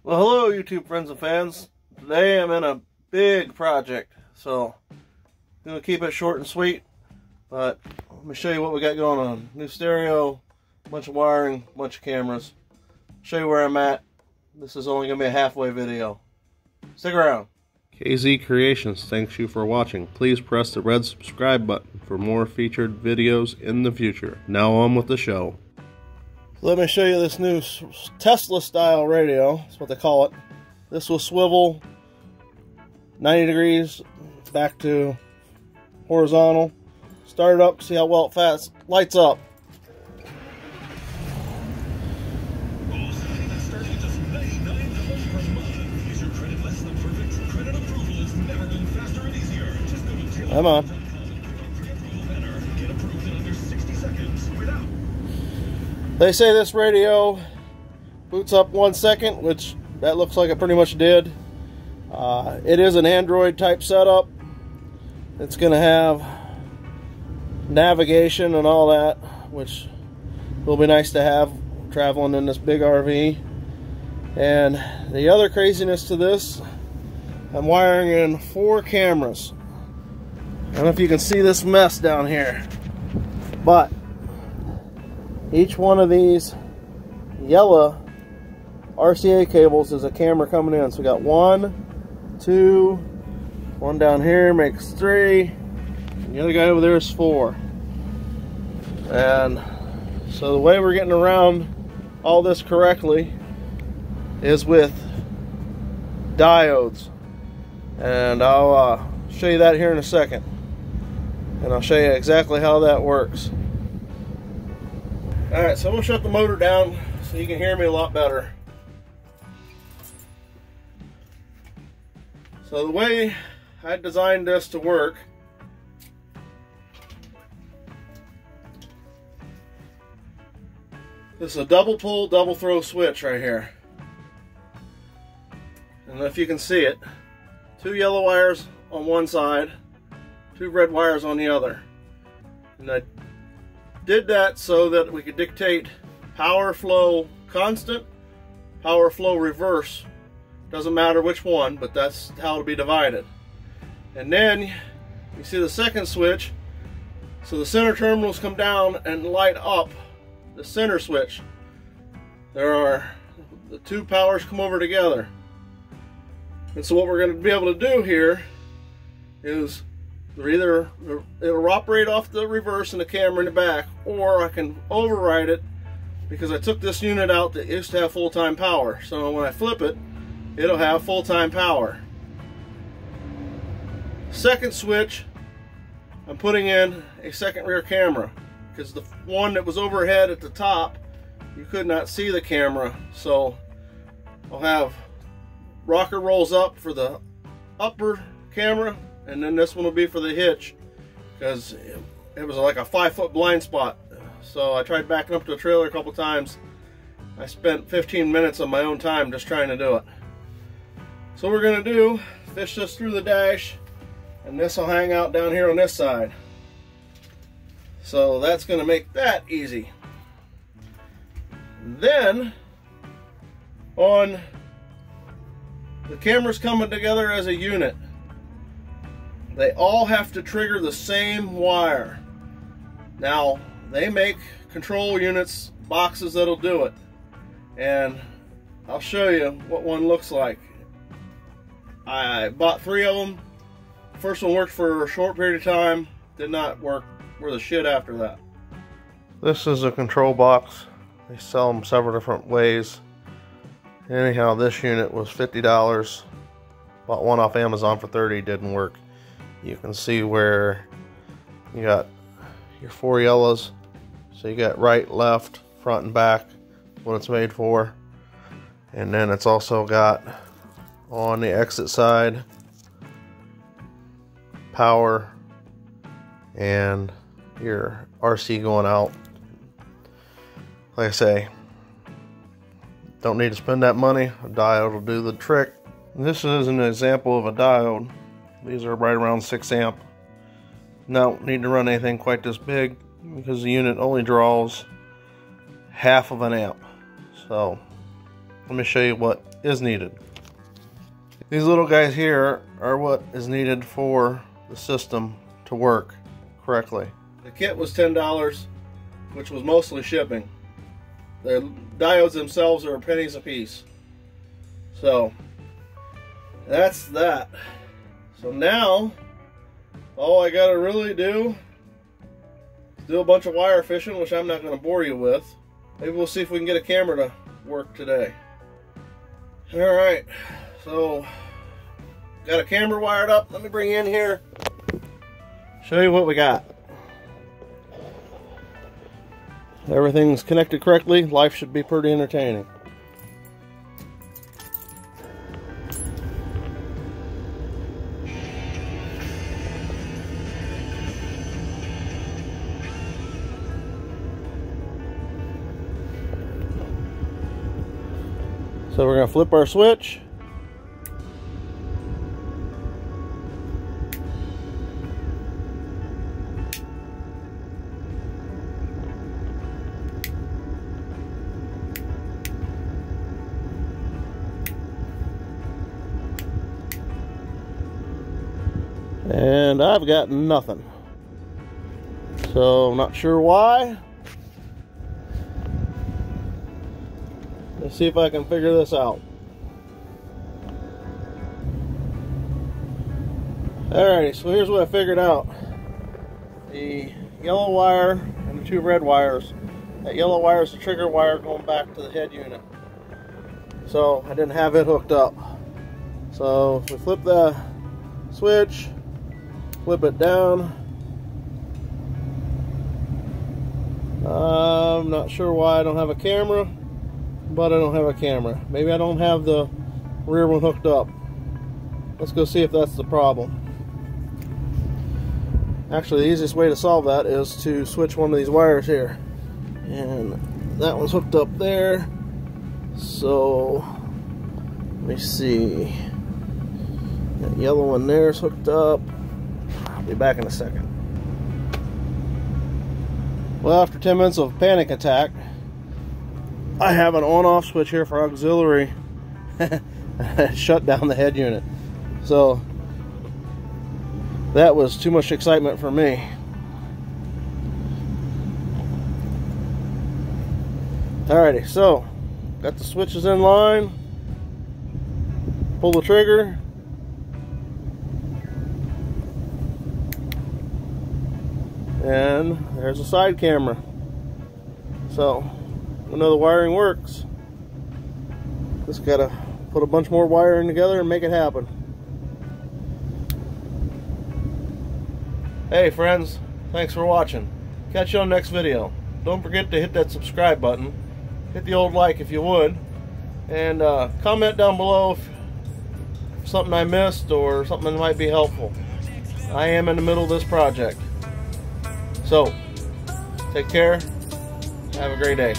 Well, hello YouTube friends and fans. Today I'm in a big project, so I'm going to keep it short and sweet, but let me show you what we got going on. New stereo, a bunch of wiring, a bunch of cameras. Show you where I'm at. This is only going to be a halfway video. Stick around. KZ Creations thanks you for watching. Please press the red subscribe button for more featured videos in the future. Now on with the show. Let me show you this new Tesla style radio. That's what they call it. This will swivel 90 degrees back to horizontal. Start it up, see how well it lights up. Come on. They say this radio boots up 1 second, which that looks like it pretty much did. It is an Android type setup. It's going to have navigation and all that, which will be nice to have traveling in this big RV. And the other craziness to this, I'm wiring in 4 cameras. I don't know if you can see this mess down here, but each one of these yellow RCA cables is a camera coming in. So we got 1, 2, one down here makes 3, and the other guy over there is 4. And so the way we're getting around all this correctly is with diodes, and I'll show you that here in a second, and I'll show you exactly how that works. Alright, so I'm going to shut the motor down so you can hear me a lot better. So the way I designed this to work, this is a double pull, double throw switch right here. And if you can see it, 2 yellow wires on one side, 2 red wires on the other. And I did that so that we could dictate power flow constant, power flow reverse. Doesn't matter which one, but that's how it'll be divided. And then you see the second switch, so the center terminals come down and light up the center switch. The 2 powers come over together. And so what we're going to be able to do here is either it'll operate off the reverse and the camera in the back, or I can override it because I took this unit out that used to have full-time power. So when I flip it, it'll have full-time power. Second switch, I'm putting in a second rear camera because the one that was overhead at the top, you could not see the camera. So I'll have rocker rolls up for the upper camera, and then this one will be for the hitch, because it was like a 5-foot blind spot. So I tried backing up to the trailer a couple times. I spent 15 minutes of my own time just trying to do it. So what we're going to do, fish this through the dash, and this will hang out down here on this side. So that's going to make that easy. Then, on the cameras coming together as a unit, they all have to trigger the same wire. Now, they make control units, boxes that'll do it. And I'll show you what one looks like. I bought 3 of them. The first one worked for a short period of time. Did not work worth a shit after that. This is a control box. They sell them several different ways. Anyhow, this unit was $50. Bought one off Amazon for $30. Didn't work. You can see where you got your 4 yellows. So you got right, left, front, and back. What it's made for. And then it's also got on the exit side power and your RC going out. Like I say, don't need to spend that money. A diode will do the trick. This is an example of a diode. These are right around 6 amp. Don't need to run anything quite this big because the unit only draws half of an amp. So let me show you what is needed. These little guys here are what is needed for the system to work correctly. The kit was $10, which was mostly shipping. The diodes themselves are pennies a piece. So that's that. So now all I gotta really do is do a bunch of wire fishing, which I'm not gonna bore you with. Maybe we'll see if we can get a camera to work today. Alright, so got a camera wired up. Let me bring you in here, show you what we got. Everything's connected correctly. Life should be pretty entertaining. So we're going to flip our switch. And I've got nothing. So I'm not sure why. Let's see if I can figure this out. Alrighty, so here's what I figured out. The yellow wire and the two red wires. That yellow wire is the trigger wire going back to the head unit. So I didn't have it hooked up. So if we flip the switch, flip it down. I'm not sure why I don't have a camera, but I don't have a camera. Maybe I don't have the rear one hooked up. Let's go see if that's the problem. Actually, the easiest way to solve that is to switch one of these wires here. And that one's hooked up there. So, let me see. That yellow one there is hooked up. I'll be back in a second. Well, after 10 minutes of panic attack, I have an on-off switch here for auxiliary. Shut down the head unit. So that was too much excitement for me. Alrighty, so got the switches in line. Pull the trigger. And there's a side camera. So we know the wiring works. Just gotta put a bunch more wiring together and make it happen. Hey friends, thanks for watching. Catch you on the next video. Don't forget to hit that subscribe button. Hit the old like if you would. And comment down below if something I missed or something that might be helpful. I am in the middle of this project. So, take care. Have a great day.